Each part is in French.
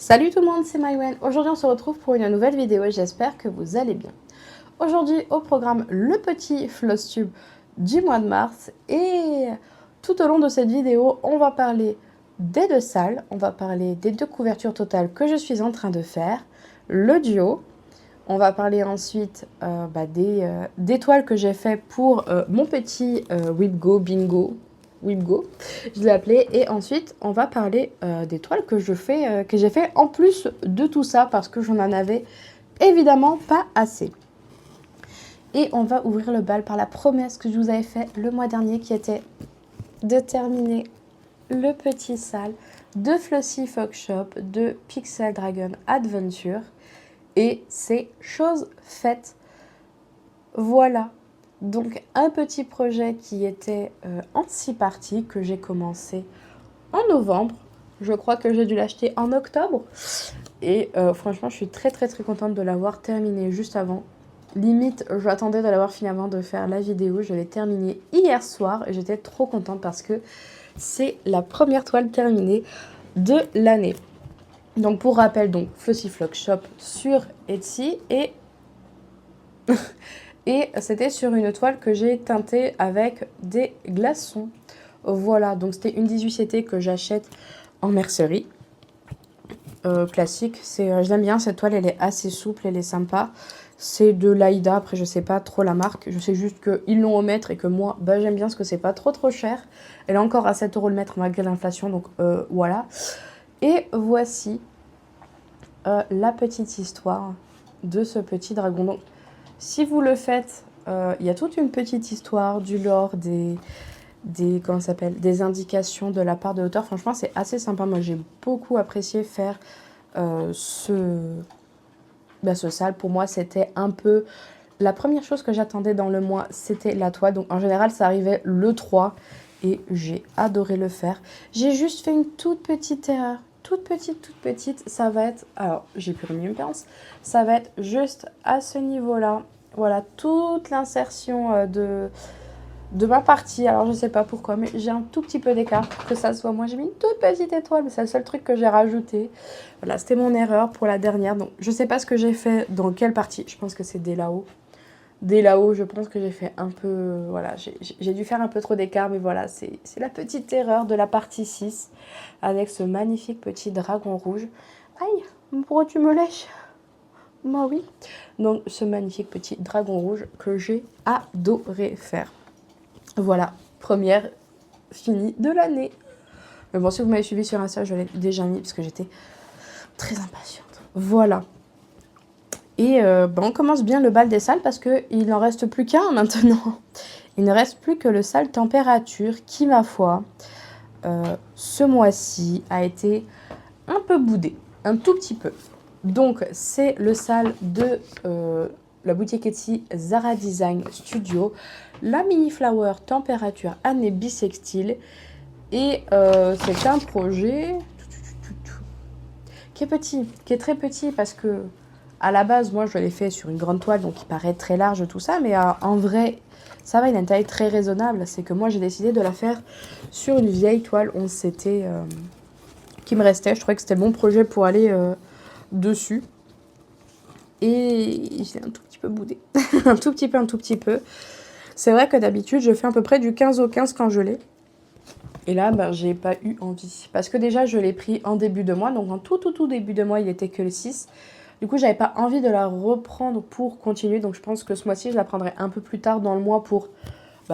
Salut tout le monde, c'est Maïwen. Aujourd'hui on se retrouve pour une nouvelle vidéo et j'espère que vous allez bien. Aujourd'hui au programme le petit floss tube du mois de mars et tout au long de cette vidéo on va parler des deux salles, on va parler des deux couvertures totales que je suis en train de faire, le duo, on va parler ensuite des toiles que j'ai fait pour mon petit Whipgo Bingo. Whipgo, je l'ai appelé. Et ensuite, on va parler des toiles que j'ai fait en plus de tout ça parce que j'en avais évidemment pas assez. Et on va ouvrir le bal par la promesse que je vous avais fait le mois dernier qui était de terminer le petit sale de Flossy Fox Shop de Pixel Dragon Adventure. Et c'est chose faite. Voilà. Donc un petit projet qui était en 6 parties que j'ai commencé en novembre. Je crois que j'ai dû l'acheter en octobre. Et franchement, je suis très contente de l'avoir terminé juste avant. Limite, j'attendais de l'avoir fini avant de faire la vidéo. Je l'ai terminé hier soir et j'étais trop contente parce que c'est la première toile terminée de l'année. Donc pour rappel, donc Flossy Fox Shop sur Etsy et et c'était sur une toile que j'ai teintée avec des glaçons. Voilà, donc c'était une 18CT que j'achète en mercerie. Classique, je l'aime bien cette toile, elle est assez souple, elle est sympa. C'est de l'Aïda, après je sais pas trop la marque, je sais juste qu'ils l'ont au mètre et que moi j'aime bien parce que c'est pas trop cher. Elle est encore à 7 € le mètre malgré l'inflation, donc voilà. Et voici la petite histoire de ce petit dragon. Donc si vous le faites, il y a toute une petite histoire du lore, des indications de la part de l'auteur. Franchement, c'est assez sympa. Moi, j'ai beaucoup apprécié faire ce sale. Pour moi, c'était un peu... La première chose que j'attendais dans le mois, c'était la toile. Donc, en général, ça arrivait le 3 et j'ai adoré le faire. J'ai juste fait une toute petite erreur. Toute petite. Ça va être... Alors, j'ai plus remis une pince. Ça va être juste à ce niveau-là. Voilà, toute l'insertion de ma partie. Alors, je sais pas pourquoi, mais j'ai un tout petit peu d'écart. Que ça soit moi, j'ai mis une toute petite étoile, mais c'est le seul truc que j'ai rajouté. Voilà, c'était mon erreur pour la dernière. Donc, je sais pas ce que j'ai fait dans quelle partie. Je pense que c'est dès là-haut. Dès là-haut, je pense que j'ai fait un peu... Voilà, j'ai dû faire un peu trop d'écart, mais voilà, c'est la petite erreur de la partie 6 avec ce magnifique petit dragon rouge. Aïe, pourquoi tu me lèches? Moi, oui. Donc, ce magnifique petit dragon rouge que j'ai adoré faire. Voilà, première finie de l'année. Mais bon, si vous m'avez suivi sur Insta, je l'ai déjà mis parce que j'étais très impatiente. Voilà. Et on commence bien le bal des salles parce qu'il n'en reste plus qu'un maintenant. Il ne reste plus que le sale température qui, ma foi, ce mois-ci a été un peu boudé. Un tout petit peu. Donc, c'est le sale de la boutique Etsy Zara Design Studio. La mini flower température année bissextile. Et c'est un projet qui est petit, qui est très petit parce que à la base, moi, je l'ai fait sur une grande toile, donc il paraît très large, tout ça. Mais en vrai, ça va, il a une taille très raisonnable. C'est que moi, j'ai décidé de la faire sur une vieille toile 11CT qui me restait. Je trouvais que c'était le bon projet pour aller dessus. Et j'ai un tout petit peu boudé. un tout petit peu. C'est vrai que d'habitude, je fais à peu près du 15 au 15 quand je l'ai. Et là, j'ai pas eu envie. Parce que déjà, je l'ai pris en début de mois. Donc, en tout début de mois, il était que le 6. Du coup, j'avais pas envie de la reprendre pour continuer. Donc, je pense que ce mois-ci, je la prendrai un peu plus tard dans le mois pour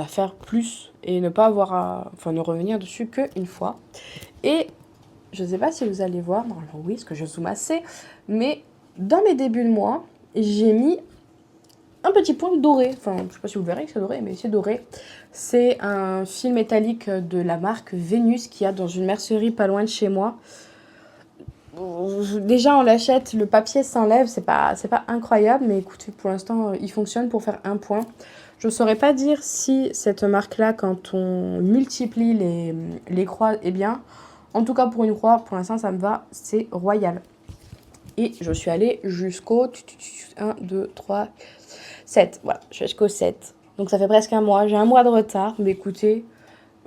faire plus et ne pas avoir à... Enfin, ne revenir dessus qu'une fois. Et je sais pas si vous allez voir. Normalement, oui, parce que je zoome assez. Mais dans mes débuts de mois, j'ai mis un petit point doré. Enfin, je sais pas si vous verrez que c'est doré, mais c'est doré. C'est un fil métallique de la marque Vénus qu'il y a dans une mercerie pas loin de chez moi. Déjà, on l'achète, le papier s'enlève, c'est pas incroyable, mais écoutez, pour l'instant, il fonctionne pour faire un point. Je ne saurais pas dire si cette marque-là, quand on multiplie les croix, est bien. En tout cas, pour une croix, pour l'instant, ça me va, c'est royal. Et je suis allée jusqu'au 1, 2, 3, 7. Voilà, je suis jusqu'au 7. Donc ça fait presque un mois. J'ai un mois de retard, mais écoutez,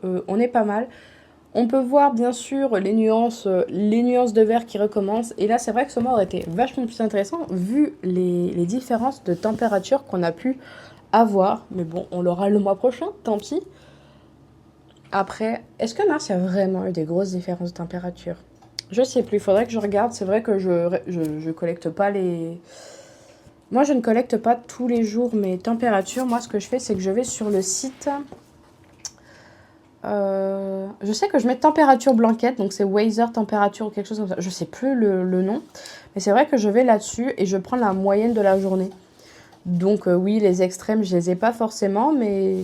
on est pas mal. On peut voir bien sûr les nuances de vert qui recommencent. Et là, c'est vrai que ce mois aurait été vachement plus intéressant vu les différences de température qu'on a pu avoir. Mais bon, on l'aura le mois prochain, tant pis. Après, est-ce que Mars, il y a vraiment eu des grosses différences de température? Je sais plus, il faudrait que je regarde. C'est vrai que je collecte pas les... Moi, je ne collecte pas tous les jours mes températures. Moi, ce que je fais, c'est que je vais sur le site... je sais que je mets température blanquette, donc c'est Weather température ou quelque chose comme ça. Je sais plus le nom, mais c'est vrai que je vais là-dessus et je prends la moyenne de la journée. Donc oui, les extrêmes, je les ai pas forcément, mais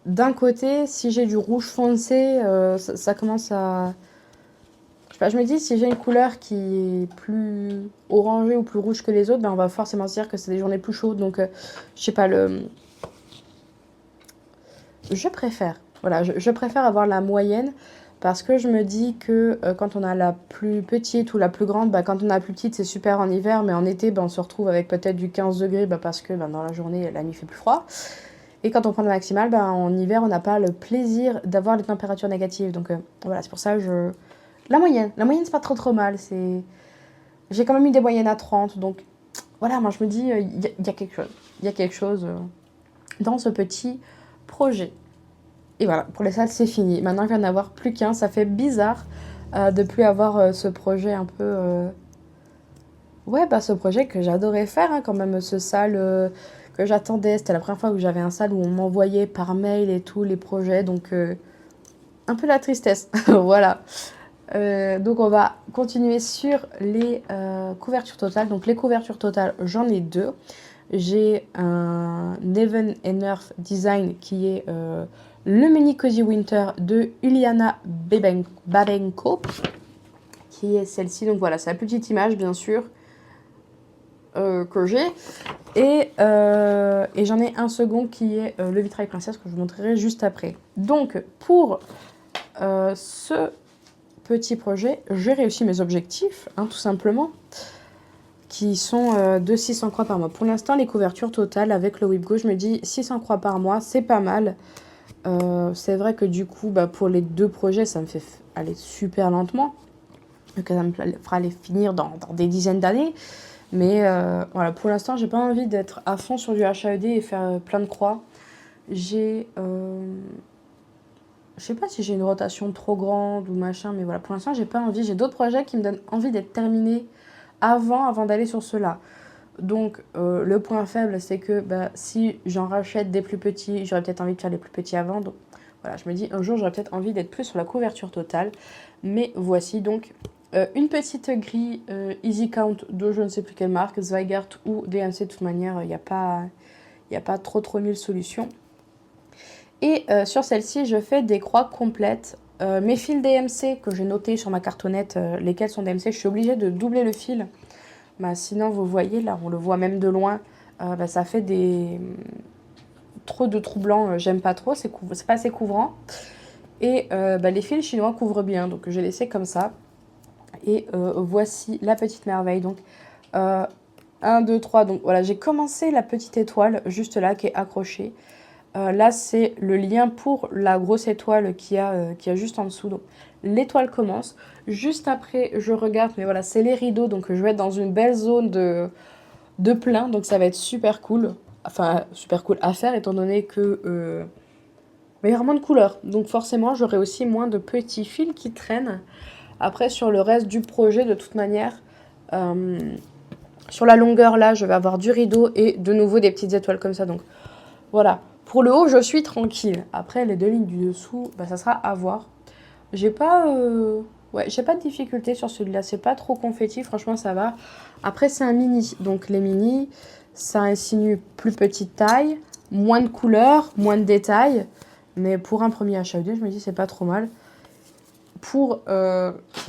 d'un côté, si j'ai du rouge foncé, ça commence à... Je sais pas, je me dis, si j'ai une couleur qui est plus orangée ou plus rouge que les autres, ben on va forcément se dire que c'est des journées plus chaudes. Donc, je sais pas, je préfère. Voilà, je préfère avoir la moyenne parce que je me dis que quand on a la plus petite ou la plus grande, bah, quand on a la plus petite, c'est super en hiver, mais en été, bah, on se retrouve avec peut-être du 15 degrés bah, parce que bah, dans la journée, la nuit fait plus froid. Et quand on prend le maximal, bah, en hiver, on n'a pas le plaisir d'avoir les températures négatives. Donc voilà, c'est pour ça que je... La moyenne, c'est pas trop mal. J'ai quand même eu des moyennes à 30, donc voilà, moi je me dis, il y a quelque chose. Il y a quelque chose dans ce petit projet. Et voilà, pour les salles, c'est fini. Maintenant, il va y en avoir plus qu'un. Ça fait bizarre de plus avoir ce projet un peu... Ouais, bah ce projet que j'adorais faire, hein, quand même, ce salle que j'attendais. C'était la première fois que j'avais un salle où on m'envoyait par mail et tout les projets. Donc, un peu la tristesse. Voilà. Donc, on va continuer sur les couvertures totales. Donc, les couvertures totales, j'en ai deux. J'ai un Neven and Earth Design qui est... le mini Cozy Winter de Uliana Babenko, qui est celle-ci. Donc voilà, c'est la petite image, bien sûr, que j'ai. Et j'en ai un second qui est le Vitrail Princesse, que je vous montrerai juste après. Donc, pour ce petit projet, j'ai réussi mes objectifs, hein, tout simplement, qui sont de 600 croix par mois. Pour l'instant, les couvertures totales avec le WhipGo, je me dis 600 croix par mois, c'est pas mal. C'est vrai que du coup, bah, pour les deux projets, ça me fait aller super lentement. Donc ça me fera les finir dans des dizaines d'années. Mais voilà, pour l'instant, j'ai pas envie d'être à fond sur du HAED et faire plein de croix. Je sais pas si j'ai une rotation trop grande ou machin, mais voilà, pour l'instant, j'ai pas envie. J'ai d'autres projets qui me donnent envie d'être terminés avant d'aller sur ceux-là. Donc, le point faible, c'est que bah, si j'en rachète des plus petits, j'aurais peut-être envie de faire les plus petits avant. Donc, voilà, je me dis, un jour, j'aurais peut-être envie d'être plus sur la couverture totale. Mais voici donc une petite grille Easy Count de je ne sais plus quelle marque, Zweigart ou DMC. De toute manière, il n'y a pas trop mille solutions. Et sur celle-ci, je fais des croix complètes. Mes fils DMC que j'ai notés sur ma cartonnette, lesquels sont DMC, je suis obligée de doubler le fil. Bah, sinon, vous voyez, là, on le voit même de loin, bah, ça fait trop de trous blancs, j'aime pas trop, c'est pas assez couvrant. Et bah, les fils chinois couvrent bien, donc j'ai laissé comme ça. Et voici la petite merveille. Donc, 1, 2, 3. Donc voilà, j'ai commencé la petite étoile juste là qui est accrochée. Là, c'est le lien pour la grosse étoile qui a juste en dessous. Donc, l'étoile commence. Juste après, je regarde, mais voilà, c'est les rideaux. Donc, je vais être dans une belle zone de plein. Donc, ça va être super cool. Enfin, super cool à faire, étant donné que... mais il y aura moins de couleurs. Donc, forcément, j'aurai aussi moins de petits fils qui traînent. Après, sur le reste du projet, de toute manière... sur la longueur, là, je vais avoir du rideau et de nouveau des petites étoiles comme ça. Donc, voilà. Pour le haut, je suis tranquille. Après, les deux lignes du dessous, bah, ça sera à voir. J'ai pas de difficulté sur celui-là. C'est pas trop confetti, franchement, ça va. Après, c'est un mini. Donc, les mini, ça insinue plus petite taille, moins de couleurs, moins de détails. Mais pour un premier HAED, je me dis, c'est pas trop mal. Pour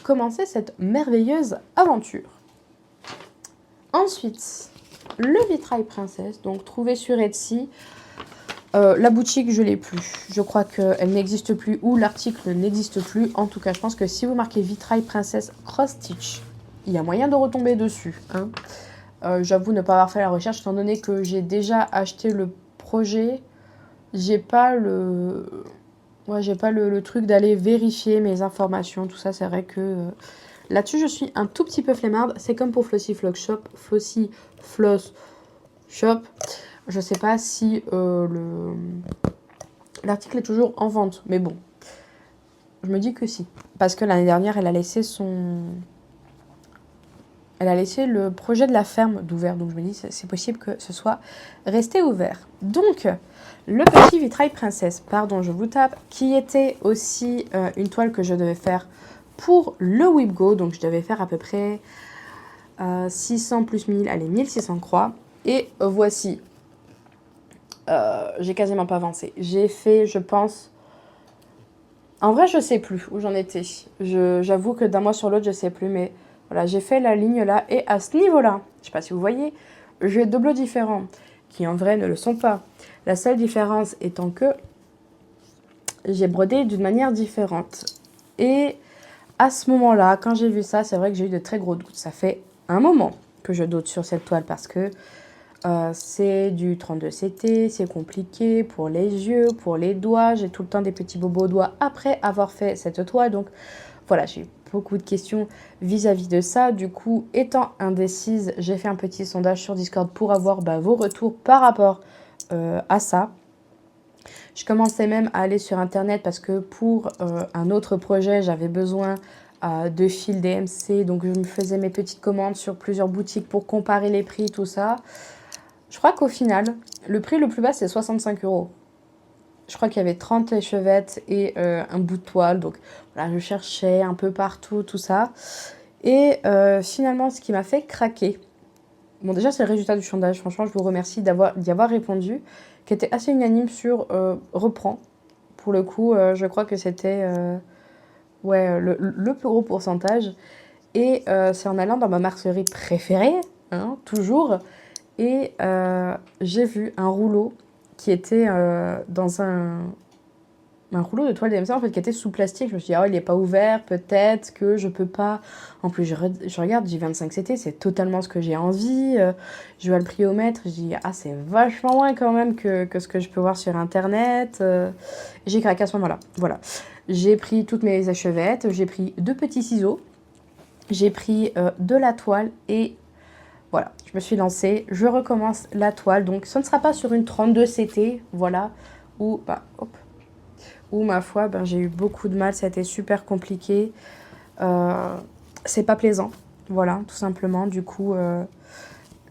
commencer cette merveilleuse aventure. Ensuite, le Vitrail Princesse, donc trouvé sur Etsy. La boutique, je l'ai plus. Je crois qu'elle n'existe plus ou l'article n'existe plus. En tout cas, je pense que si vous marquez Vitrail Princesse Cross Stitch, il y a moyen de retomber dessus. Hein. J'avoue ne pas avoir fait la recherche, étant donné que j'ai déjà acheté le projet. J'ai pas le... Moi, j'ai pas le truc d'aller vérifier mes informations, tout ça. C'est vrai que là-dessus, je suis un tout petit peu flemmarde. C'est comme pour Flossy Floss Shop. Flossy Floss Shop. Je sais pas si l'article est toujours en vente. Mais bon, je me dis que si. Parce que l'année dernière, elle a laissé le projet de la ferme d'ouvert. Donc je me dis, c'est possible que ce soit resté ouvert. Donc, le petit vitrail princesse, pardon, je vous tape, qui était aussi une toile que je devais faire pour le WhipGo. Donc je devais faire à peu près 600 plus 1000, allez, 1600 croix. Et voici, j'ai quasiment pas avancé. J'ai fait, je pense... En vrai, je sais plus où j'en étais. J'avoue que d'un mois sur l'autre, je sais plus, mais... Voilà, j'ai fait la ligne là, et à ce niveau-là, je sais pas si vous voyez, j'ai deux bleus différents, qui en vrai ne le sont pas. La seule différence étant que j'ai brodé d'une manière différente. Et à ce moment-là, quand j'ai vu ça, c'est vrai que j'ai eu de très gros doutes. Ça fait un moment que je doute sur cette toile parce que c'est du 32 CT, c'est compliqué pour les yeux, pour les doigts. J'ai tout le temps des petits bobos aux doigts après avoir fait cette toile, donc voilà, j'ai eu beaucoup de questions vis-à-vis de ça. Du coup, étant indécise, j'ai fait un petit sondage sur Discord pour avoir vos retours par rapport à ça. Je commençais même à aller sur Internet parce que pour un autre projet, j'avais besoin de fils DMC. Donc, je me faisais mes petites commandes sur plusieurs boutiques pour comparer les prix, tout ça. Je crois qu'au final, le prix le plus bas, c'est 65 €. Je crois qu'il y avait 30 échevettes et un bout de toile. Donc voilà, je cherchais un peu partout, tout ça. Et finalement, ce qui m'a fait craquer, bon déjà c'est le résultat du sondage, franchement je vous remercie d'y avoir répondu, qui était assez unanime sur reprend. Pour le coup, je crois que c'était le plus gros pourcentage. Et c'est en allant dans ma mercerie préférée, hein, toujours. Et j'ai vu un rouleau qui était dans un rouleau de toile DMC en fait qui était sous plastique. Je me suis dit, il n'est pas ouvert, peut-être que je peux pas. En plus, je regarde, j'ai 25 CT, c'est totalement ce que j'ai envie. Je vois le prix au mètre, je dis, c'est vachement moins quand même que ce que je peux voir sur internet. J'ai craqué à ce moment-là. Voilà. J'ai pris toutes mes échevettes, j'ai pris 2 petits ciseaux, j'ai pris de la toile et voilà, je me suis lancée, je recommence la toile. Donc, ce ne sera pas sur une 32 CT, voilà, où, ma foi, j'ai eu beaucoup de mal, ça a été super compliqué. C'est pas plaisant, voilà, tout simplement. Du coup,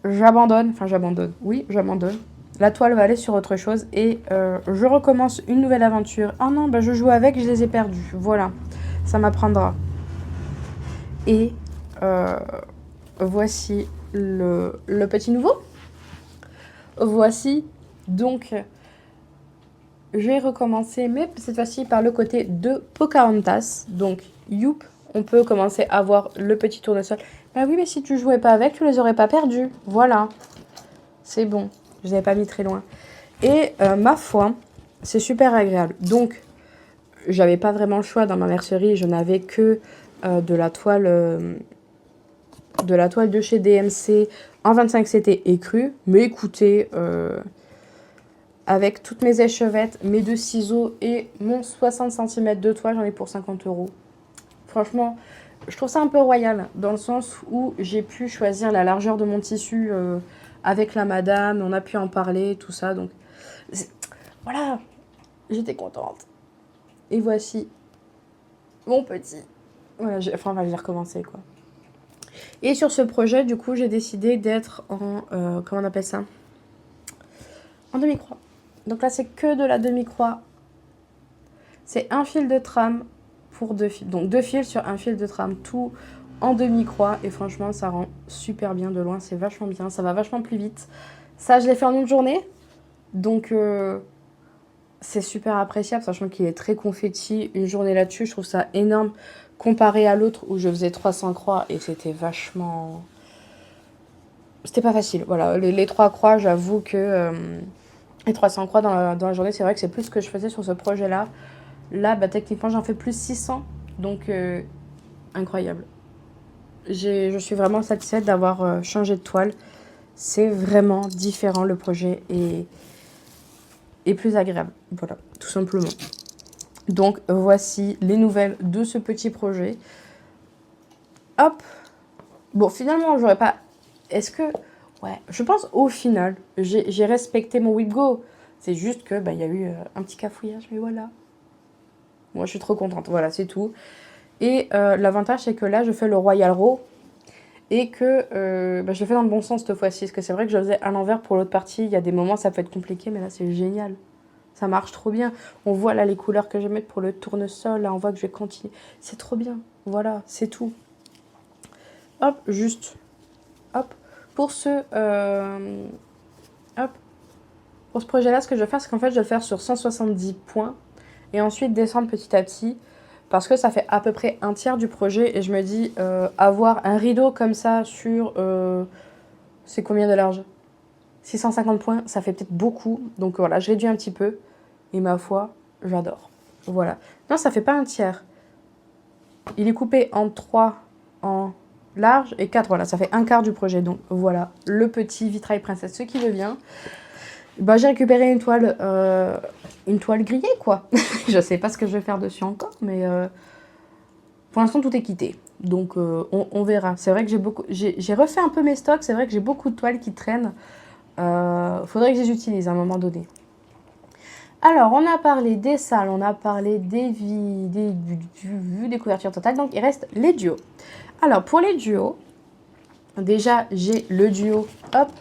j'abandonne. Oui, j'abandonne. La toile va aller sur autre chose et je recommence une nouvelle aventure. Oh non, je joue avec, je les ai perdus. Voilà, ça m'apprendra. Et voici le petit nouveau. Voici donc, j'ai recommencé, mais cette fois-ci par le côté de Pocahontas. Donc, youp, on peut commencer à voir le petit tournesol. Bah oui, mais si tu jouais pas avec, tu les aurais pas perdus. Voilà, c'est bon, je les ai pas mis très loin. Et ma foi, c'est super agréable. Donc, j'avais pas vraiment le choix dans ma mercerie. Je n'avais que de la toile de chez DMC en 25 CT écrue. Mais écoutez, avec toutes mes échevettes, mes 2 ciseaux et mon 60 cm de toile, j'en ai pour 50 €. Franchement, je trouve ça un peu royal, dans le sens où j'ai pu choisir la largeur de mon tissu avec la madame, on a pu en parler, tout ça. Donc, voilà, j'étais contente. Et voici mon petit. Voilà, je vais recommencer, quoi. Et sur ce projet, du coup, j'ai décidé d'être en... comment on appelle ça? En demi-croix. Donc là, c'est que de la demi-croix. C'est un fil de trame pour 2 fils. Donc 2 fils sur un fil de trame, tout en demi-croix. Et franchement, ça rend super bien de loin. C'est vachement bien. Ça va vachement plus vite. Ça, je l'ai fait en une journée. Donc, c'est super appréciable, sachant qu'il est très confetti. Une journée là-dessus, je trouve ça énorme. Comparé à l'autre où je faisais 300 croix et c'était vachement... C'était pas facile. Voilà, les 3 croix, j'avoue que... les 300 croix dans la journée, c'est vrai que c'est plus ce que je faisais sur ce projet-là. Là, techniquement, j'en fais plus 600. Donc, incroyable. Je suis vraiment satisfaite d'avoir changé de toile. C'est vraiment différent, le projet est plus agréable. Voilà, tout simplement. Donc voici les nouvelles de ce petit projet. Hop. Bon, finalement, j'aurais pas... Est-ce que... Ouais, je pense au final, j'ai respecté mon WebGo. C'est juste que y a eu un petit cafouillage, mais voilà. Moi, je suis trop contente. Voilà, c'est tout. Et l'avantage, c'est que là, je fais le Royal Row. Et que je le fais dans le bon sens cette fois-ci. Parce que c'est vrai que je le faisais à l'envers pour l'autre partie. Il y a des moments, ça peut être compliqué, mais là, c'est génial. Ça marche trop bien. On voit là les couleurs que je vais mettre pour le tournesol. Là, on voit que je vais continuer. C'est trop bien. Voilà, c'est tout. Hop, juste. Hop. Pour ce... hop. Pour ce projet-là, ce que je vais faire, c'est qu'en fait, je vais le faire sur 170 points. Et ensuite, descendre petit à petit. Parce que ça fait à peu près un tiers du projet. Et je me dis, avoir un rideau comme ça sur... c'est combien de large? 650 points, ça fait peut-être beaucoup. Donc voilà, je réduis un petit peu. Et ma foi, j'adore. Voilà. Non, ça fait pas un tiers. Il est coupé en 3 en large et 4. Voilà, ça fait un quart du projet. Donc voilà, le petit vitrail princesse, ce qui devient. J'ai récupéré une toile grillée, quoi. Je sais pas ce que je vais faire dessus encore, mais pour l'instant, tout est quitté. Donc on verra. C'est vrai que j'ai refait un peu mes stocks. C'est vrai que j'ai beaucoup de toiles qui traînent. Faudrait que je les utilise à un moment donné. Alors, on a parlé des salles, on a parlé des vues, des couvertures totales. Donc, il reste les duos. Alors, pour les duos, déjà, j'ai le duo, hop,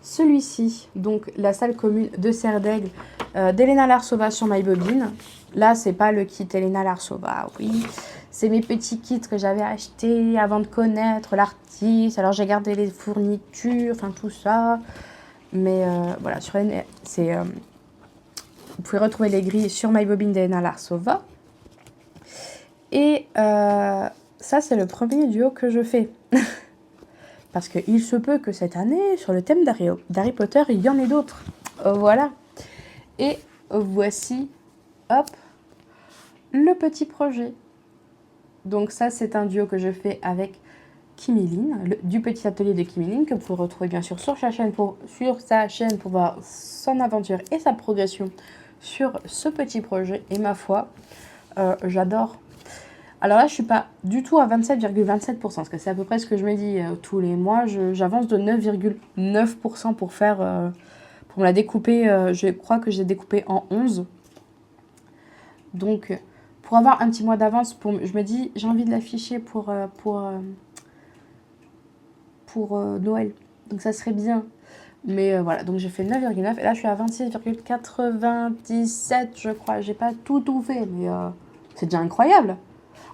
celui-ci. Donc, la salle commune de Serdaigle d'Elena Larsova sur MyBobine. Là, c'est pas le kit Elena Larsova, oui. C'est mes petits kits que j'avais achetés avant de connaître l'artiste. Alors, j'ai gardé les fournitures, enfin, tout ça. Mais voilà, sur c'est... vous pouvez retrouver les grilles sur MyBobine d'Elena Larsova. Et ça, c'est le premier duo que je fais. Parce qu'il se peut que cette année, sur le thème d'Harry Potter, il y en ait d'autres. Voilà. Et voici, hop, le petit projet. Donc ça, c'est un duo que je fais avec Kimiline, du petit atelier de Kimiline, que vous pouvez retrouver bien sûr sur sa chaîne pour voir son aventure et sa progression sur ce petit projet. Et ma foi, j'adore. Alors là, je suis pas du tout à 27,27%, parce que c'est à peu près ce que je me dis tous les mois. J'avance de 9,9% pour faire, pour me la découper. Je crois que j'ai découpé en 11. Donc, pour avoir un petit mois d'avance, je me dis, j'ai envie de l'afficher pour Noël. Donc ça serait bien. Mais voilà, donc j'ai fait 9,9 et là je suis à 26,97 je crois. J'ai pas tout fait, mais c'est déjà incroyable.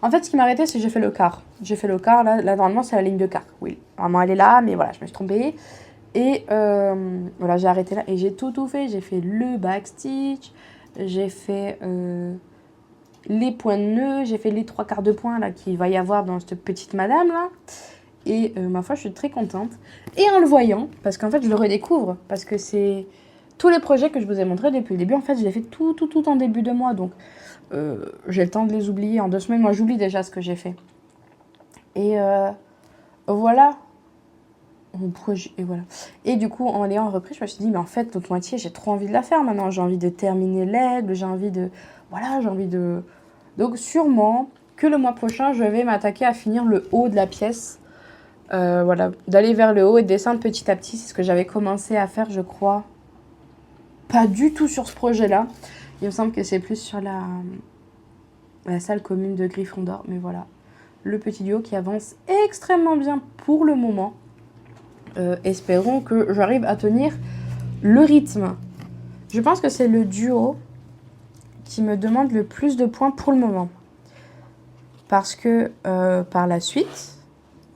En fait, ce qui m'a arrêté, c'est que j'ai fait le quart. J'ai fait le quart, là normalement c'est la ligne de quart. Oui, normalement elle est là, mais voilà, je me suis trompée. Et voilà, j'ai arrêté là et j'ai tout fait. J'ai fait le backstitch, j'ai fait les points de nœud, j'ai fait les 3/4 de points là qu'il va y avoir dans cette petite madame là. Et ma foi, je suis très contente. Et en le voyant, parce qu'en fait, je le redécouvre. Parce que c'est tous les projets que je vous ai montrés depuis le début. En fait, je les fait tout en début de mois. Donc, j'ai le temps de les oublier. En 2 semaines, moi, j'oublie déjà ce que j'ai fait. Et voilà. Et voilà. Et du coup, en l'ayant repris, je me suis dit, mais en fait, l'autre moitié, j'ai trop envie de la faire maintenant. J'ai envie de terminer l'aigle. J'ai envie de... Voilà, j'ai envie de... Donc, sûrement que le mois prochain, je vais m'attaquer à finir le haut de la pièce. Voilà, d'aller vers le haut et descendre petit à petit, c'est ce que j'avais commencé à faire, je crois. Pas du tout sur ce projet-là. Il me semble que c'est plus sur la salle commune de Gryffondor. Mais voilà, le petit duo qui avance extrêmement bien pour le moment. Espérons que j'arrive à tenir le rythme. Je pense que c'est le duo qui me demande le plus de points pour le moment. Parce que par la suite...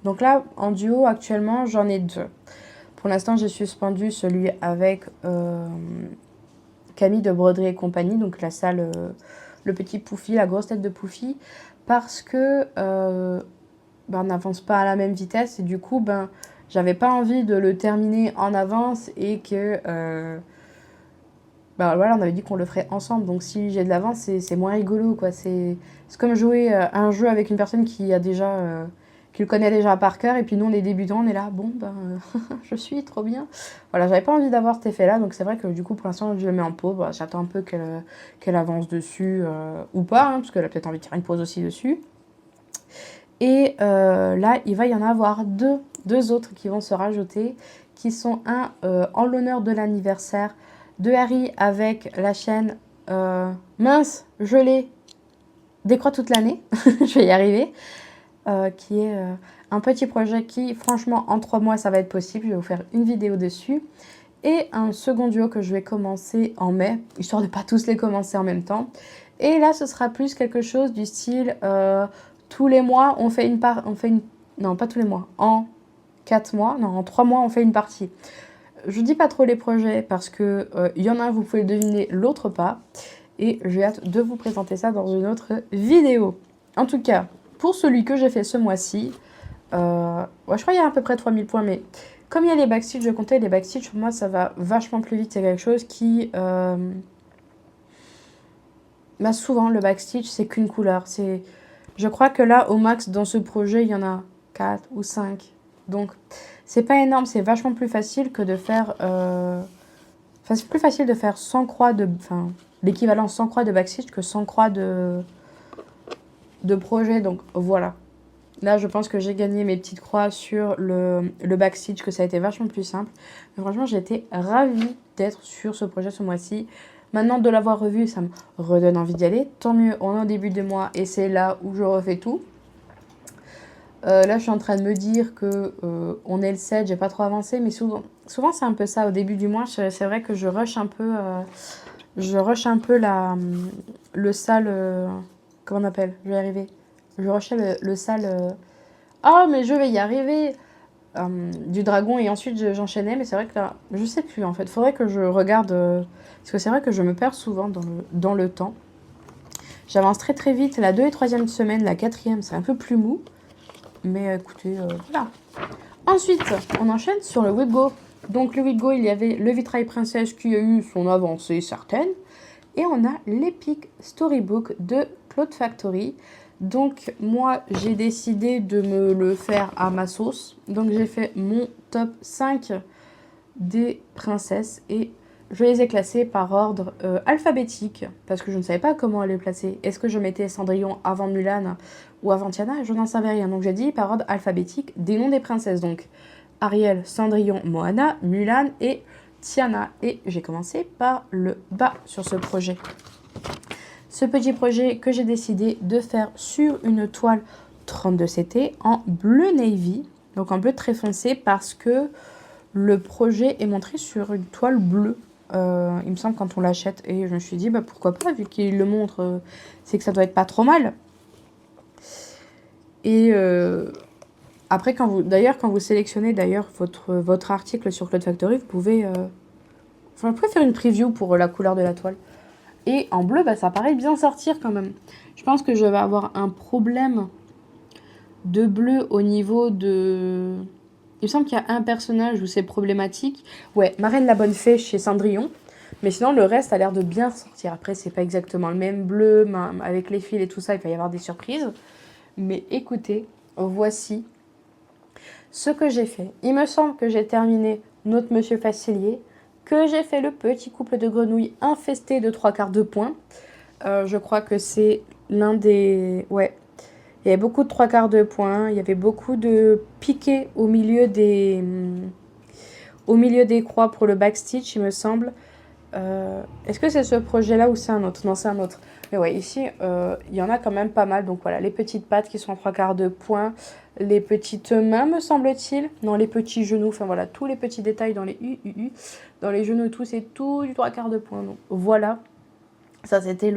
Donc là, en duo, actuellement, j'en ai 2. Pour l'instant, j'ai suspendu celui avec Camille de Broderie et compagnie, donc la salle, le petit Poufy, la grosse tête de Poufy, parce que on n'avance pas à la même vitesse et du coup, j'avais pas envie de le terminer en avance et que... voilà, on avait dit qu'on le ferait ensemble, donc si j'ai de l'avance, c'est moins rigolo, quoi. C'est comme jouer un jeu avec une personne qui a déjà qu'il connaît déjà par cœur. Et puis nous, on est débutants, on est là, bon, ben, je suis trop bien. Voilà, j'avais pas envie d'avoir cet effet-là. Donc c'est vrai que du coup, pour l'instant, je le mets en pause. Voilà, j'attends un peu qu'elle avance dessus ou pas, hein, parce qu'elle a peut-être envie de faire une pause aussi dessus. Et là, il va y en avoir deux autres qui vont se rajouter, qui sont un en l'honneur de l'anniversaire de Harry avec la chaîne mince, je l'ai, décroît toute l'année, je vais y arriver, qui est un petit projet qui, franchement, en 3 mois, ça va être possible. Je vais vous faire une vidéo dessus. Et un second duo que je vais commencer en mai, histoire de pas tous les commencer en même temps. Et là, ce sera plus quelque chose du style tous les mois, on fait une... Non, pas tous les mois. En 4 mois, non, en 3 mois, on fait une partie. Je dis pas trop les projets parce que y en a un, vous pouvez le deviner, l'autre pas. Et j'ai hâte de vous présenter ça dans une autre vidéo. En tout cas, pour celui que j'ai fait ce mois-ci, ouais, je crois qu'il y a à peu près 3000 points, mais comme il y a les backstitch, je comptais les backstitch, pour moi ça va vachement plus vite. C'est quelque chose qui... bah souvent, le backstitch, c'est qu'une couleur. Je crois que là, au max, dans ce projet, il y en a 4 ou 5. Donc, c'est pas énorme, c'est vachement plus facile que de faire... Enfin, c'est plus facile de faire 100 croix de... Enfin, l'équivalent 100 croix de backstitch que 100 croix de projet. Donc, voilà. Là, je pense que j'ai gagné mes petites croix sur le backstitch, que ça a été vachement plus simple. Mais franchement, j'ai été ravie d'être sur ce projet ce mois-ci. Maintenant, de l'avoir revu, ça me redonne envie d'y aller. Tant mieux, on est au début de mois et c'est là où je refais tout. Là, je suis en train de me dire que on est le 7, j'ai pas trop avancé. Mais souvent c'est un peu ça. Au début du mois, c'est vrai que je rush un peu, le sale... comment on appelle? Je vais y arriver. Je rushais le sale... Ah, mais je vais y arriver du dragon et ensuite j'enchaînais. Mais c'est vrai que là, je sais plus en fait. Faudrait que je regarde... parce que c'est vrai que je me perds souvent dans le temps. J'avance très très vite. La 2e et 3e semaine, la 4e, c'est un peu plus mou. Mais écoutez, voilà. Ensuite, on enchaîne sur le Whitgo. Donc le Whitgo, il y avait le Vitrail Princesse qui a eu son avancée certaine. Et on a l'Epic Storybook de Cloud Factory. Donc moi, j'ai décidé de me le faire à ma sauce. Donc j'ai fait mon top 5 des princesses et je les ai classées par ordre alphabétique parce que je ne savais pas comment les placer. Est-ce que je mettais Cendrillon avant Mulan ou avant Tiana? Je n'en savais rien. Donc j'ai dit par ordre alphabétique des noms des princesses. Donc Ariel, Cendrillon, Moana, Mulan et Tiana. Et j'ai commencé par le bas sur ce projet. Ce petit projet que j'ai décidé de faire sur une toile 32 CT en bleu navy. Donc en bleu très foncé parce que le projet est montré sur une toile bleue. Il me semble quand on l'achète. Et je me suis dit, bah, pourquoi pas, vu qu'il le montre, c'est que ça doit être pas trop mal. Et après, quand vous sélectionnez votre article sur Cloud Factory, vous pouvez faire une preview pour la couleur de la toile. Et en bleu, bah, ça paraît bien sortir quand même. Je pense que je vais avoir un problème de bleu au niveau de... Il me semble qu'il y a un personnage où c'est problématique. Ouais, Marraine la Bonne Fée chez Cendrillon. Mais sinon, le reste a l'air de bien sortir. Après, c'est pas exactement le même bleu, avec les fils et tout ça, il va y avoir des surprises. Mais écoutez, voici ce que j'ai fait. Il me semble que j'ai terminé notre Monsieur Facilier, que j'ai fait le petit couple de grenouilles infesté de 3/4 de points. Je crois que c'est l'un des... Ouais, il y avait beaucoup de 3/4 de points, il y avait beaucoup de piquets au milieu des croix pour le backstitch, il me semble. Est-ce que c'est ce projet-là ou c'est un autre? Non, c'est un autre. Mais ouais, ici, il y en a quand même pas mal. Donc voilà, les petites pattes qui sont en 3/4 de points, les petites mains, me semble-t-il. Non, les petits genoux, enfin voilà, tous les petits détails dans les dans les genoux et tout, c'est tout du 3/4 de points. Donc voilà, ça c'était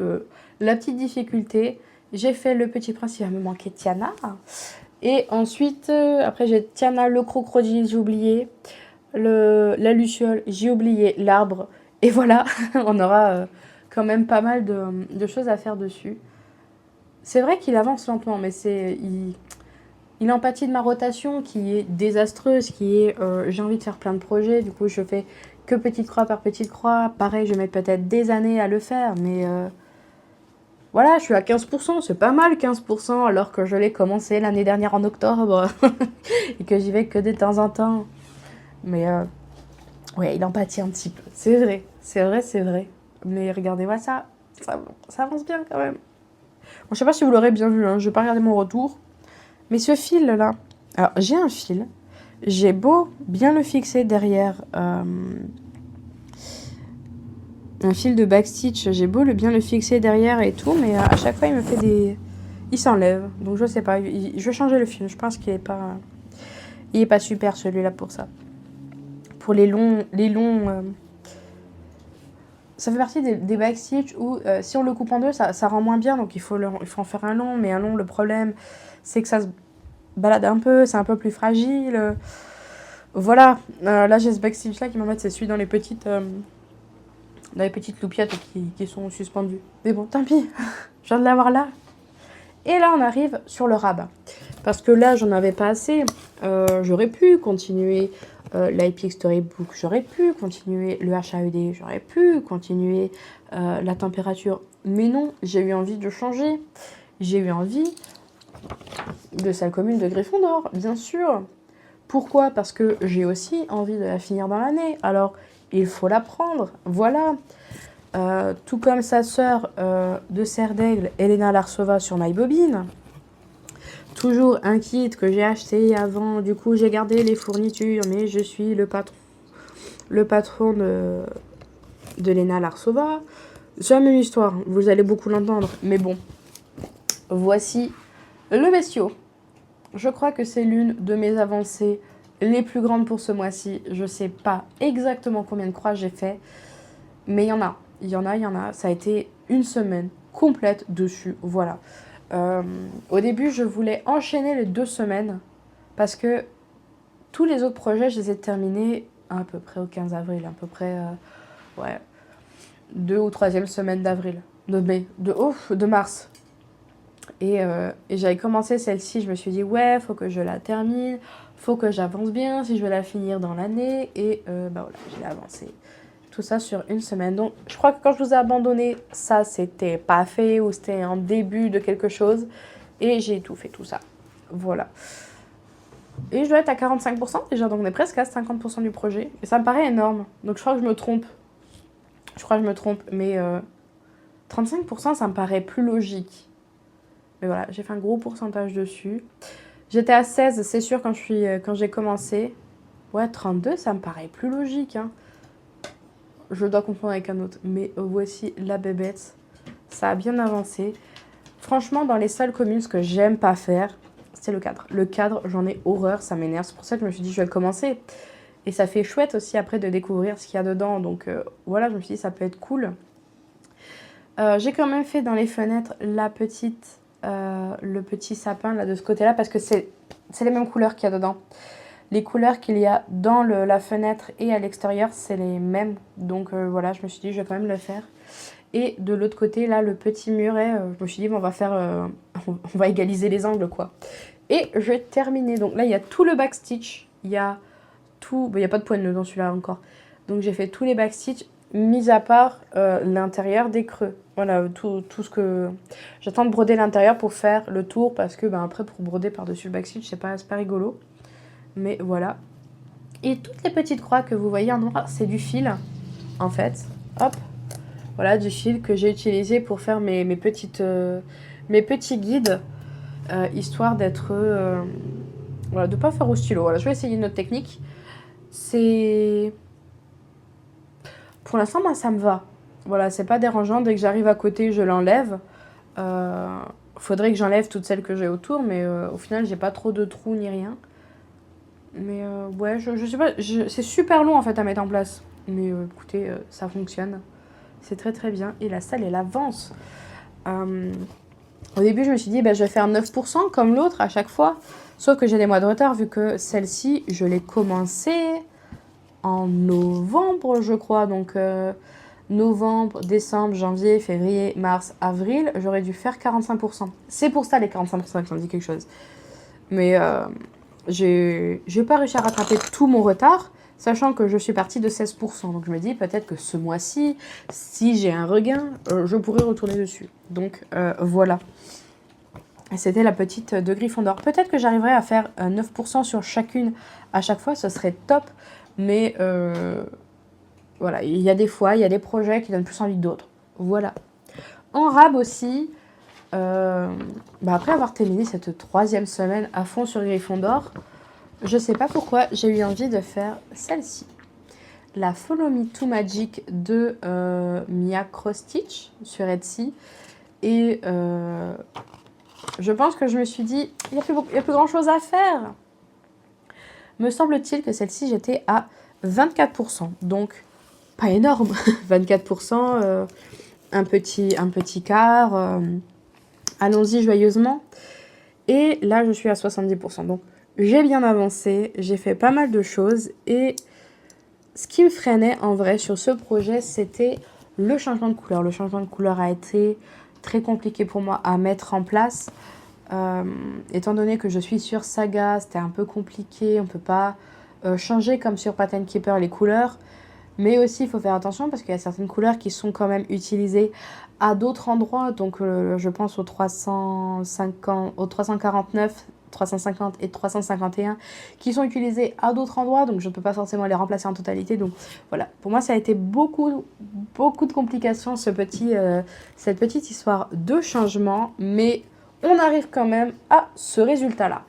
la petite difficulté. J'ai fait le petit prince, il va me manquer Tiana. Et ensuite, après j'ai Tiana, le crocodile, j'ai oublié. La luciole, j'ai oublié l'arbre. Et voilà, on aura quand même pas mal de choses à faire dessus. C'est vrai qu'il avance lentement, mais il empathie de ma rotation qui est désastreuse, qui est j'ai envie de faire plein de projets. Du coup, je fais que petite croix par petite croix. Pareil, je vais mettre peut-être des années à le faire, mais Voilà, je suis à 15%, c'est pas mal 15%, alors que je l'ai commencé l'année dernière en octobre et que j'y vais que de temps en temps. Mais ouais, il en pâtit un petit peu, c'est vrai, c'est vrai, c'est vrai. Mais regardez-moi ça avance bien quand même. Bon, je sais pas si vous l'aurez bien vu, hein, je vais pas regarder mon retour. Mais ce fil là, alors j'ai un fil, j'ai beau bien le fixer derrière un fil de backstitch, j'ai beau bien le fixer derrière et tout, mais à chaque fois il me fait des... Il s'enlève, donc je sais pas, je vais changer le fil, je pense qu'il est pas... Il est pas super celui-là pour ça. Pour les longs... Ça fait partie des backstitch où si on le coupe en deux, ça rend moins bien, donc il faut en faire un long, mais un long, le problème, c'est que ça se balade un peu, c'est un peu plus fragile. Voilà, là j'ai ce backstitch là qui m'embête, c'est celui dans les petites loupiettes qui sont suspendues. Mais bon, tant pis, je viens de l'avoir là. Et là on arrive sur le rabat. Parce que là j'en avais pas assez, j'aurais pu continuer l'IPX Storybook, j'aurais pu continuer le HAED, j'aurais pu continuer la température. Mais non, j'ai eu envie de changer. J'ai eu envie de salle commune de Gryffondor, bien sûr. Pourquoi? Parce que j'ai aussi envie de la finir dans l'année. Alors, il faut la prendre. Voilà. Tout comme sa sœur de Serre d'Aigle, Elena Larsova sur MyBobine. Toujours un kit que j'ai acheté avant. Du coup, j'ai gardé les fournitures, mais je suis le patron de Lena Larsova. C'est la même histoire. Vous allez beaucoup l'entendre. Mais bon, voici le bestiau. Je crois que c'est l'une de mes avancées les plus grandes pour ce mois-ci. Je sais pas exactement combien de croix j'ai fait, mais il y en a. Il y en a. Ça a été une semaine complète dessus. Voilà. Au début, je voulais enchaîner les 2 semaines parce que tous les autres projets, je les ai terminés à peu près au 15 avril, à peu près, ouais, 2 ou 3e semaine d'avril, de mars. Et j'avais commencé celle-ci, je me suis dit, ouais, faut que je la termine, faut que j'avance bien si je veux la finir dans l'année. Et bah voilà, j'ai avancé. Tout ça sur une semaine. Donc, je crois que quand je vous ai abandonné, ça, c'était pas fait ou c'était un début de quelque chose. Et j'ai tout fait, tout ça. Voilà. Et je dois être à 45% déjà, donc on est presque à 50% du projet. Et ça me paraît énorme. Donc, je crois que je me trompe. Mais 35%, ça me paraît plus logique. Mais voilà, j'ai fait un gros pourcentage dessus. J'étais à 16, c'est sûr, quand j'ai commencé. Ouais, 32, ça me paraît plus logique. Hein. Je dois confondre avec un autre. Mais voici la bébête. Ça a bien avancé. Franchement, dans les salles communes, ce que j'aime pas faire, c'est le cadre. Le cadre, j'en ai horreur, ça m'énerve. C'est pour ça que je me suis dit, je vais le commencer. Et ça fait chouette aussi après de découvrir ce qu'il y a dedans. Donc voilà, je me suis dit, ça peut être cool. J'ai quand même fait dans les fenêtres le petit sapin là de ce côté-là parce que c'est les mêmes couleurs qu'il y a dedans. Les couleurs qu'il y a dans la fenêtre et à l'extérieur, c'est les mêmes. Donc voilà, je me suis dit, je vais quand même le faire. Et de l'autre côté, là, le petit muret, je me suis dit, bon, on va égaliser les angles, quoi. Et je vais terminer. Donc là, il y a tout le backstitch. Il y a tout... Bon, il n'y a pas de poignée dans celui-là encore. Donc j'ai fait tous les backstitch, mis à part l'intérieur des creux. Voilà, tout ce que... J'attends de broder l'intérieur pour faire le tour, parce que après, pour broder par-dessus le backstitch, c'est pas rigolo. Mais voilà. Et toutes les petites croix que vous voyez en noir, c'est du fil, en fait. Hop. Voilà, du fil que j'ai utilisé pour faire mes petits guides, histoire d'être... voilà, de ne pas faire au stylo. Voilà, je vais essayer une autre technique. Pour l'instant, moi, ça me va. Voilà, c'est pas dérangeant. Dès que j'arrive à côté, je l'enlève. Faudrait que j'enlève toutes celles que j'ai autour, mais au final, j'ai pas trop de trous ni rien. Mais ouais, je sais pas, c'est super long en fait à mettre en place. Mais écoutez, ça fonctionne. C'est très très bien. Et la salle, elle avance. Au début, je me suis dit, je vais faire 9% comme l'autre à chaque fois. Sauf que j'ai des mois de retard vu que celle-ci, je l'ai commencée en novembre, je crois. Donc novembre, décembre, janvier, février, mars, avril, j'aurais dû faire 45%. C'est pour ça les 45% que ça me dit quelque chose. Mais j'ai pas réussi à rattraper tout mon retard. Sachant que je suis partie de 16%. Donc je me dis peut-être que ce mois-ci, si j'ai un regain, je pourrais retourner dessus. Donc voilà. C'était la petite de Gryffondor. Peut-être que j'arriverai à faire 9% sur chacune à chaque fois, ce serait top. Mais voilà, il y a des fois, il y a des projets qui donnent plus envie que d'autres. Voilà. En rab aussi, après avoir terminé cette 3e semaine à fond sur Gryffondor, je sais pas pourquoi, j'ai eu envie de faire celle-ci. La Follow Me to Magic de Mia Cross-Stitch sur Etsy. Et je pense que je me suis dit, il n'y a plus grand chose à faire. Me semble-t-il que celle-ci, j'étais à 24%. Donc, pas énorme. 24%, un petit quart. Allons-y joyeusement. Et là, je suis à 70%. Donc, j'ai bien avancé. J'ai fait pas mal de choses. Et ce qui me freinait en vrai sur ce projet, c'était le changement de couleur. Le changement de couleur a été très compliqué pour moi à mettre en place. Étant donné que je suis sur Saga, c'était un peu compliqué. On ne peut pas changer comme sur Pattern Keeper les couleurs. Mais aussi, il faut faire attention parce qu'il y a certaines couleurs qui sont quand même utilisées à d'autres endroits. Donc, je pense aux 349, 350 et 351 qui sont utilisés à d'autres endroits. Donc, je ne peux pas forcément les remplacer en totalité. Donc, voilà. Pour moi, ça a été beaucoup de complications, cette petite histoire de changement. Mais on arrive quand même à ce résultat-là.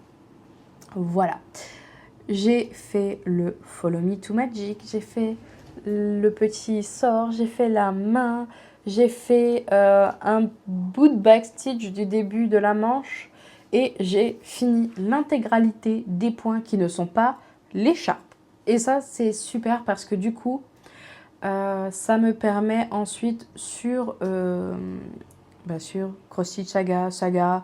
Voilà. J'ai fait le Follow Me to Magic. J'ai fait le petit sort, j'ai fait la main, j'ai fait un bout de backstitch du début de la manche et j'ai fini l'intégralité des points qui ne sont pas l'écharpe. Et ça, c'est super parce que du coup, ça me permet ensuite sur Cross-Stitch Saga,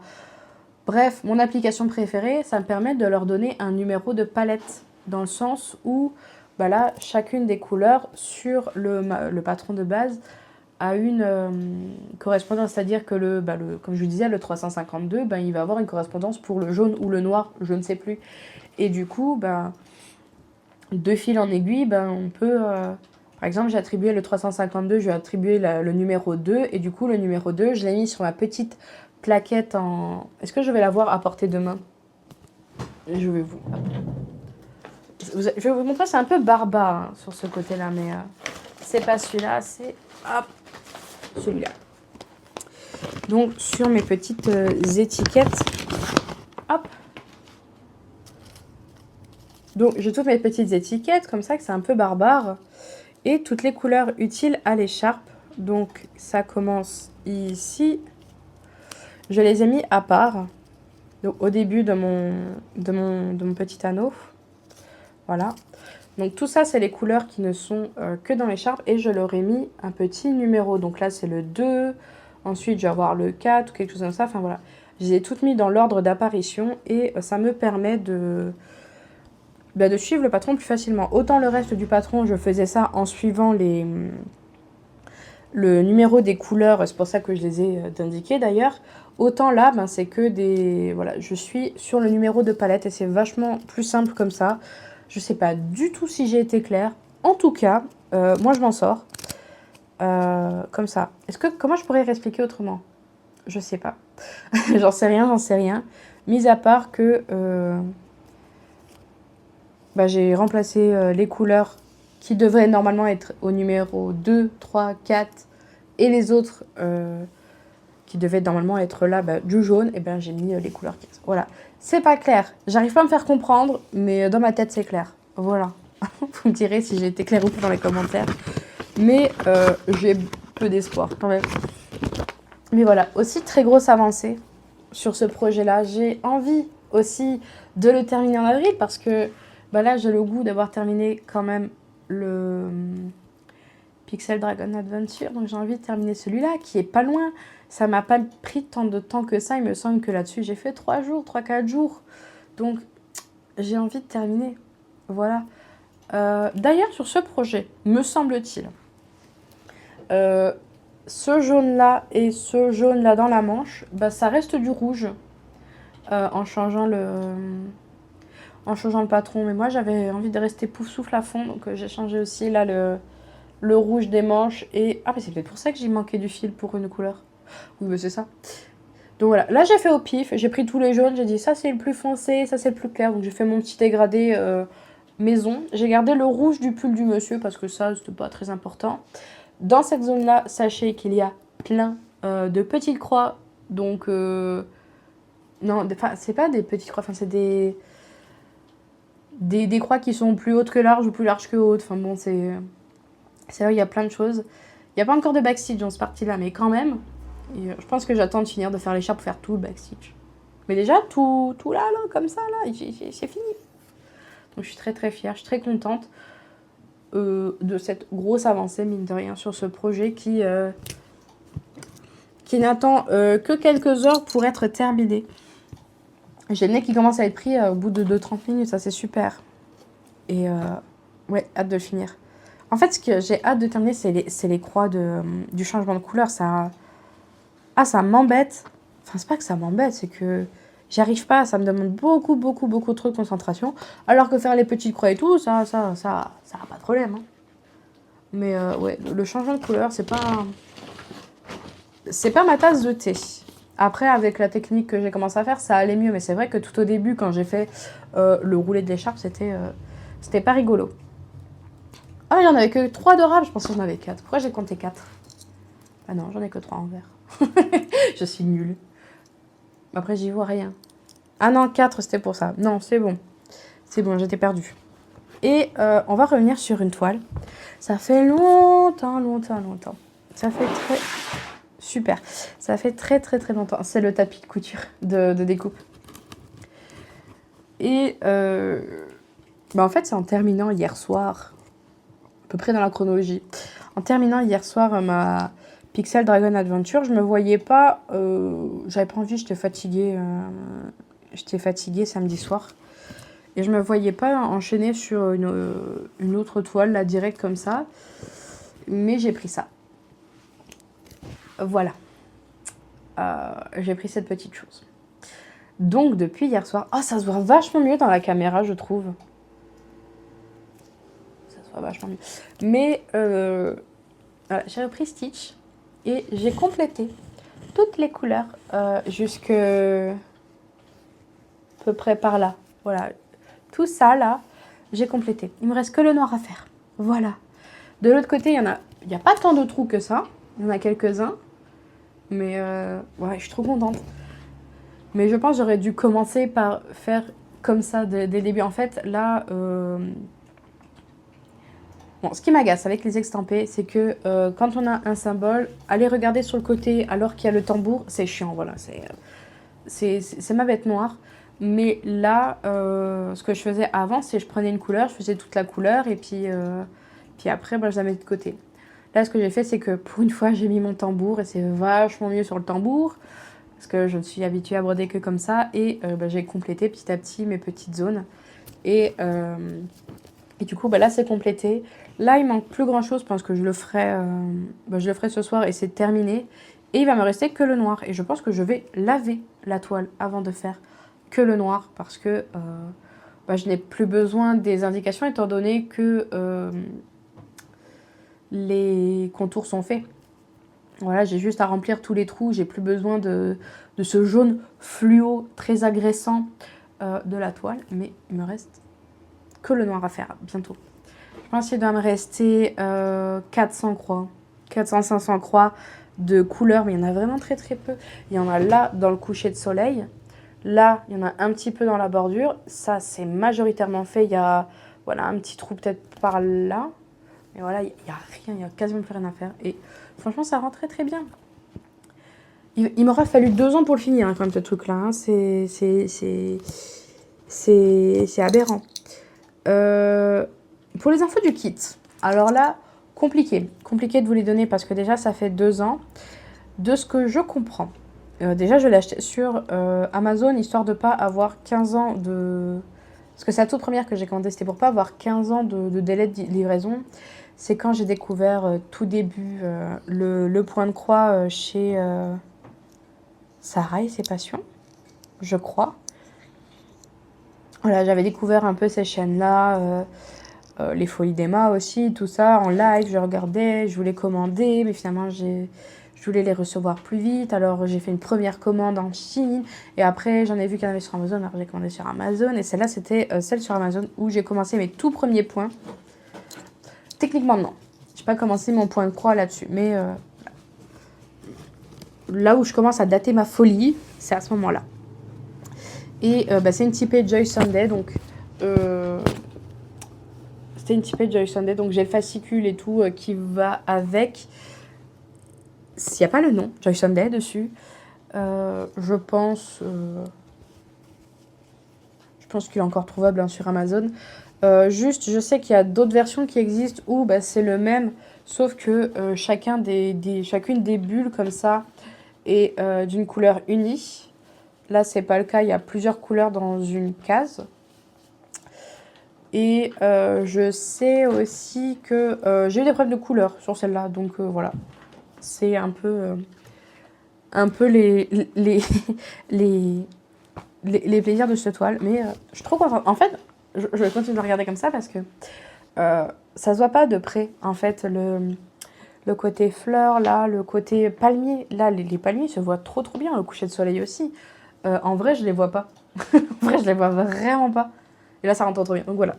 bref, mon application préférée, ça me permet de leur donner un numéro de palette dans le sens où là, chacune des couleurs sur le patron de base a une correspondance. C'est-à-dire que, comme je vous disais, le 352, il va avoir une correspondance pour le jaune ou le noir, je ne sais plus. Et du coup, de fil en aiguille, on peut... par exemple, j'ai attribué le 352, je vais attribuer le numéro 2. Et du coup, le numéro 2, je l'ai mis sur ma petite plaquette en... Est-ce que je vais l'avoir à portée de main? Je vais vous... Je vais vous montrer, c'est un peu barbare sur ce côté-là, mais c'est pas celui-là, c'est celui-là. Donc, sur mes petites étiquettes, hop. Donc, j'ai toutes mes petites étiquettes, comme ça, que c'est un peu barbare. Et toutes les couleurs utiles à l'écharpe. Donc, ça commence ici. Je les ai mis à part. Donc, au début de mon petit anneau. Voilà. Donc tout ça, c'est les couleurs qui ne sont que dans l'écharpe. Et je leur ai mis un petit numéro. Donc là, c'est le 2. Ensuite, je vais avoir le 4 ou quelque chose comme ça. Enfin voilà. Je les ai toutes mis dans l'ordre d'apparition. Et ça me permet de suivre le patron plus facilement. Autant le reste du patron, je faisais ça en suivant le numéro des couleurs. C'est pour ça que je les ai indiquées d'ailleurs. Autant là, c'est que des... Voilà, je suis sur le numéro de palette. Et c'est vachement plus simple comme ça. Je sais pas du tout si j'ai été claire. En tout cas, moi je m'en sors. Comme ça. Comment je pourrais réexpliquer autrement? Je sais pas. J'en sais rien. Mis à part que j'ai remplacé les couleurs qui devraient normalement être au numéro 2, 3, 4 et les autres qui devaient normalement être là du jaune. Et j'ai mis les couleurs qui... Voilà. C'est pas clair. J'arrive pas à me faire comprendre, mais dans ma tête, c'est clair. Voilà. Vous me direz si j'ai été claire ou pas dans les commentaires. Mais j'ai peu d'espoir quand même. Mais voilà, aussi très grosse avancée sur ce projet-là. J'ai envie aussi de le terminer en avril parce que là, j'ai le goût d'avoir terminé quand même le Pixel Dragon Adventure. Donc j'ai envie de terminer celui-là qui est pas loin. Ça m'a pas pris tant de temps que ça. Il me semble que là-dessus, j'ai fait 3-4 jours. Donc, j'ai envie de terminer. Voilà. D'ailleurs, sur ce projet, me semble-t-il, ce jaune-là et ce jaune-là dans la manche, ça reste du rouge en changeant en changeant le patron. Mais moi, j'avais envie de rester pouf souffle à fond. Donc, j'ai changé aussi là le rouge des manches. Et ah, mais c'est peut-être pour ça que j'ai manqué du fil pour une couleur. Oui, mais c'est ça. Donc voilà, là j'ai fait au pif, j'ai pris tous les jaunes, j'ai dit ça c'est le plus foncé, ça c'est le plus clair. Donc j'ai fait mon petit dégradé maison. J'ai gardé le rouge du pull du monsieur parce que ça c'était pas très important. Dans cette zone-là, sachez qu'il y a plein de petites croix. Donc non, enfin c'est pas des petites croix, enfin c'est des croix qui sont plus hautes que larges ou plus larges que hautes. Enfin bon, c'est là où il y a plein de choses. Il n'y a pas encore de backstitch dans ce parti-là, mais quand même. Et je pense que j'attends de finir de faire l'écharpe pour faire tout le backstitch. Mais déjà, tout là, comme ça, là, c'est fini. Donc je suis très très fière, je suis très contente de cette grosse avancée, mine de rien, sur ce projet qui n'attend que quelques heures pour être terminé. J'ai le nez qui commence à être pris au bout de 30 minutes, ça c'est super. Et ouais, hâte de le finir. En fait, ce que j'ai hâte de terminer, c'est les croix du changement de couleur. Ça m'embête. Enfin, c'est pas que ça m'embête, c'est que j'y arrive pas. Ça me demande beaucoup, beaucoup, beaucoup trop de concentration. Alors que faire les petites croix et tout, ça a pas de problème. Hein. Mais ouais, le changement de couleur, c'est pas ma tasse de thé. Après, avec la technique que j'ai commencé à faire, ça allait mieux. Mais c'est vrai que tout au début, quand j'ai fait le roulé de l'écharpe, c'était pas rigolo. Ah, il n'y en avait que 3 de je pensais que j'en avais 4. Pourquoi j'ai compté 4? Ah non, j'en ai que 3 en vert. Je suis nulle. Après, j'y vois rien. Ah non, 4, c'était pour ça. Non, c'est bon. C'est bon, j'étais perdue. Et on va revenir sur une toile. Ça fait longtemps. Ça fait très... Super. Ça fait très, très, très longtemps. C'est le tapis de couture de découpe. Et en fait, c'est en terminant hier soir, à peu près dans la chronologie, en terminant hier soir ma Pixel Dragon Adventure, je me voyais pas... j'avais pas envie, j'étais fatiguée. J'étais fatiguée samedi soir. Et je me voyais pas enchaîner sur une autre toile, là, direct comme ça. Mais j'ai pris ça. Voilà. J'ai pris cette petite chose. Donc, depuis hier soir... Oh, ça se voit vachement mieux dans la caméra, je trouve. Ça se voit vachement mieux. Mais, voilà, j'ai repris Stitch. Et j'ai complété toutes les couleurs jusque... à peu près par là. Voilà. Tout ça, là, j'ai complété. Il me reste que le noir à faire. Voilà. De l'autre côté, il n'y a pas tant de trous que ça. Il y en a quelques-uns. Mais ouais, je suis trop contente. Mais je pense que j'aurais dû commencer par faire comme ça dès le début. En fait, là... Bon, ce qui m'agace avec les extampés, c'est que quand on a un symbole, aller regarder sur le côté alors qu'il y a le tambour, c'est chiant. Voilà, c'est ma bête noire. Mais là, ce que je faisais avant, c'est que je prenais une couleur, je faisais toute la couleur et puis après, je la mettais de côté. Là, ce que j'ai fait, c'est que pour une fois, j'ai mis mon tambour et c'est vachement mieux sur le tambour parce que je me suis habituée à broder que comme ça et j'ai complété petit à petit mes petites zones. Et du coup, là, c'est complété. Là, il manque plus grand-chose parce que je le ferai ce soir et c'est terminé. Et il va me rester que le noir. Et je pense que je vais laver la toile avant de faire que le noir parce que je n'ai plus besoin des indications étant donné que les contours sont faits. Voilà, j'ai juste à remplir tous les trous. J'ai plus besoin de ce jaune fluo très agressant de la toile. Mais il me reste que le noir à faire bientôt. Je pense qu'il doit me rester 400 croix. 400-500 croix de couleurs, mais il y en a vraiment très très peu. Il y en a là dans le coucher de soleil. Là, il y en a un petit peu dans la bordure. Ça, c'est majoritairement fait. Il y a voilà, un petit trou peut-être par là. Mais voilà, il n'y a rien, il n'y a quasiment plus rien à faire. Et franchement, ça rend très très bien. Il m'aura fallu 2 ans pour le finir, hein, quand même, ce truc-là. Hein. C'est aberrant. Pour les infos du kit, alors là, compliqué de vous les donner parce que déjà, ça fait 2 ans. De ce que je comprends, déjà, je l'ai acheté sur Amazon, histoire de ne pas avoir 15 ans de... Parce que c'est la toute première que j'ai commandée, c'était pour ne pas avoir 15 ans de délai de livraison. C'est quand j'ai découvert tout début le point de croix chez Sarah et ses passions, je crois. Voilà, j'avais découvert un peu ces chaînes-là, les Folies d'Emma aussi, tout ça, en live, je regardais, je voulais commander, mais finalement, je voulais les recevoir plus vite, alors j'ai fait une première commande en Chine, et après, j'en ai vu qu'il y en avait sur Amazon, alors j'ai commandé sur Amazon, et celle-là, c'était celle sur Amazon où j'ai commencé mes tout premiers points. Techniquement, non. J'ai pas commencé mon point de croix là-dessus, mais là où je commence à dater ma folie, c'est à ce moment-là. Et c'est une typée Joy Sunday, donc c'était une typée Joy Sunday, donc j'ai le fascicule et tout qui va avec. S'il n'y a pas le nom Joy Sunday dessus, je pense qu'il est encore trouvable hein, sur Amazon. Juste, je sais qu'il y a d'autres versions qui existent où c'est le même, sauf que chacune des bulles comme ça est d'une couleur unie. Là, c'est pas le cas, il y a plusieurs couleurs dans une case. Et je sais aussi que j'ai eu des problèmes de couleur sur celle-là, donc voilà. C'est un peu les, les plaisirs de cette toile. Mais je suis trop contente. En fait, je vais continuer de regarder comme ça parce que ça se voit pas de près, en fait, le côté fleur, là, le côté palmier. Là, les palmiers se voient trop bien, le coucher de soleil aussi. En vrai, je les vois pas. En vrai, je les vois vraiment pas. Et là, ça rentre trop bien. Donc voilà.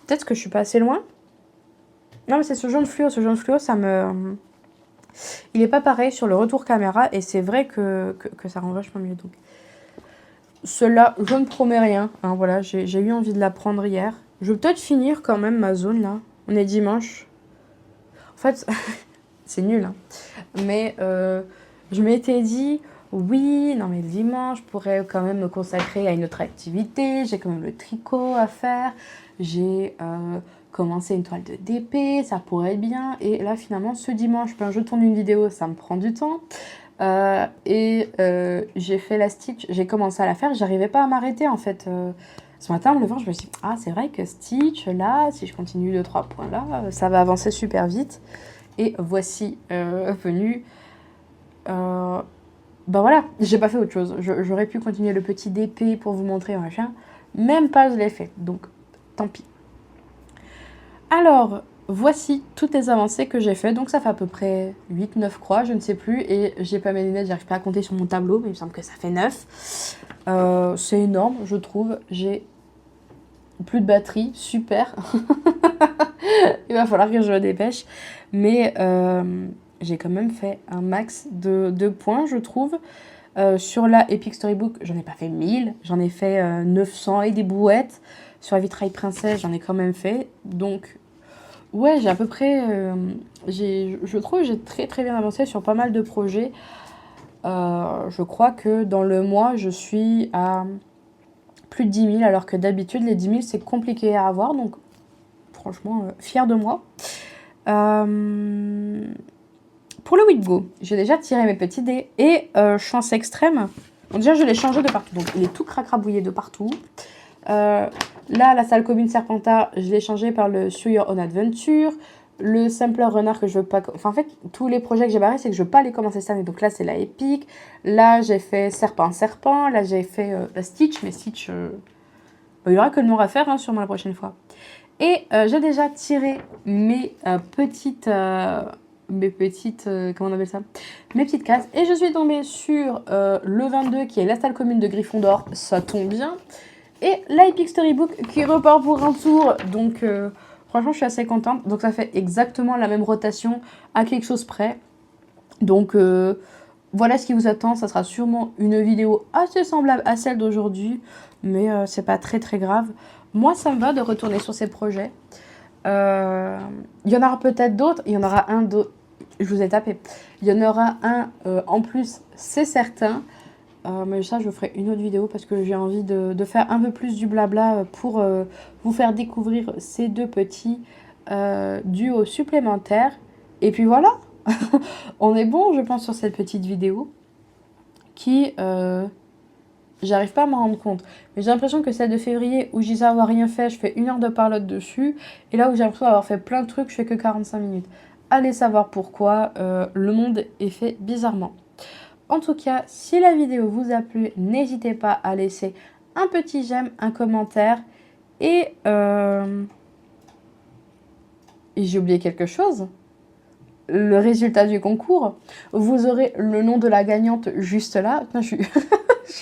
Peut-être que je suis pas assez loin. Non, mais c'est ce jaune fluo. Ce jaune fluo, ça me... Il est pas pareil sur le retour caméra. Et c'est vrai que ça rend vachement mieux. Donc, cela, je ne promets rien. Hein, voilà, j'ai eu envie de la prendre hier. Je vais peut-être finir quand même ma zone, là. On est dimanche. En fait, c'est nul. Hein. Mais je m'étais dit... Oui, non mais le dimanche, je pourrais quand même me consacrer à une autre activité. J'ai quand même le tricot à faire. J'ai commencé une toile de DP, ça pourrait être bien. Et là, finalement, ce dimanche, je tourne une vidéo, ça me prend du temps. J'ai fait la stitch, j'ai commencé à la faire. J'arrivais pas à m'arrêter en fait. Ce matin, en me levant, je me suis dit, ah, c'est vrai que stitch, là, si je continue 2-3 points là, ça va avancer super vite. Et voici venu... voilà, j'ai pas fait autre chose. J'aurais pu continuer le petit DP pour vous montrer machin. Même pas, je l'ai fait. Donc, tant pis. Alors, voici toutes les avancées que j'ai fait. Donc, ça fait à peu près 8-9 croix, je ne sais plus. Et j'ai pas mes lunettes, j'arrive pas à compter sur mon tableau, mais il me semble que ça fait 9. C'est énorme, je trouve. J'ai plus de batterie, super. Il va falloir que je me dépêche. Mais j'ai quand même fait un max de points, je trouve. Sur la Epic Storybook, j'en ai pas fait 1000, j'en ai fait 900 et des bouettes. Sur la vitraille princesse, j'en ai quand même fait. Donc, ouais, j'ai à peu près... je trouve que j'ai très bien avancé sur pas mal de projets. Je crois que dans le mois, je suis à plus de 10 000, alors que d'habitude, les 10 000, c'est compliqué à avoir. Donc, franchement, fière de moi. Pour le Whitgo, j'ai déjà tiré mes petits dés et chance extrême. Donc déjà, je l'ai changé de partout. Donc, il est tout cracrabouillé de partout. Là, la salle commune Serpentard, je l'ai changé par le Sur Your Own Adventure. Le Sampler Renard que je veux pas... Enfin, en fait, tous les projets que j'ai barrés, c'est que je veux pas les commencer cette année. Donc là, c'est la Epic. Là, j'ai fait Serpent. Là, j'ai fait la Stitch. Mais Stitch, il y aura que le nom à faire, hein, sûrement la prochaine fois. Et j'ai déjà tiré mes petites... comment on appelle ça, mes petites cases, et je suis tombée sur le 22 qui est la salle commune de Gryffondor, ça tombe bien, et la Epic Storybook qui repart pour un tour, donc franchement je suis assez contente. Donc ça fait exactement la même rotation à quelque chose près, donc voilà ce qui vous attend. Ça sera sûrement une vidéo assez semblable à celle d'aujourd'hui, mais c'est pas très grave. Moi ça me va de retourner sur ces projets. Il y en aura peut-être d'autres, il y en aura un d'autre. Je vous ai tapé. Il y en aura un en plus, c'est certain. Mais ça, je ferai une autre vidéo parce que j'ai envie de faire un peu plus du blabla pour vous faire découvrir ces deux petits duos supplémentaires. Et puis voilà, on est bon, je pense, sur cette petite vidéo qui... j'arrive pas à m'en rendre compte. Mais j'ai l'impression que celle de février où je disais avoir rien fait, je fais 1 heure de parlotte dessus. Et là où j'ai l'impression d'avoir fait plein de trucs, je fais que 45 minutes. Allez savoir pourquoi, le monde est fait bizarrement. En tout cas, si la vidéo vous a plu, n'hésitez pas à laisser un petit j'aime, un commentaire et j'ai oublié quelque chose. Le résultat du concours. Vous aurez le nom de la gagnante juste là. Putain, je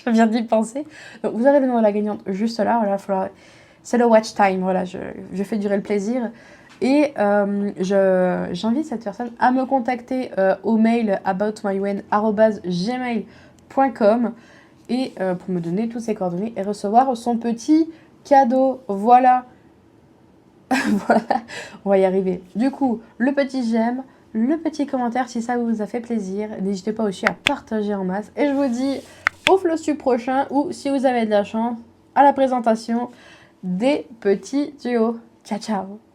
viens d'y penser. Donc, vous aurez le nom de la gagnante juste là. Voilà, c'est le watch time. Voilà, je fais durer le plaisir. Et j'invite cette personne à me contacter au mail aboutmywen@gmail.com et pour me donner toutes ses coordonnées et recevoir son petit cadeau. Voilà. Voilà, on va y arriver. Du coup, le petit j'aime, le petit commentaire si ça vous a fait plaisir. N'hésitez pas aussi à partager en masse. Et je vous dis au flossu prochain ou si vous avez de la chance, à la présentation des petits duos. Ciao, ciao!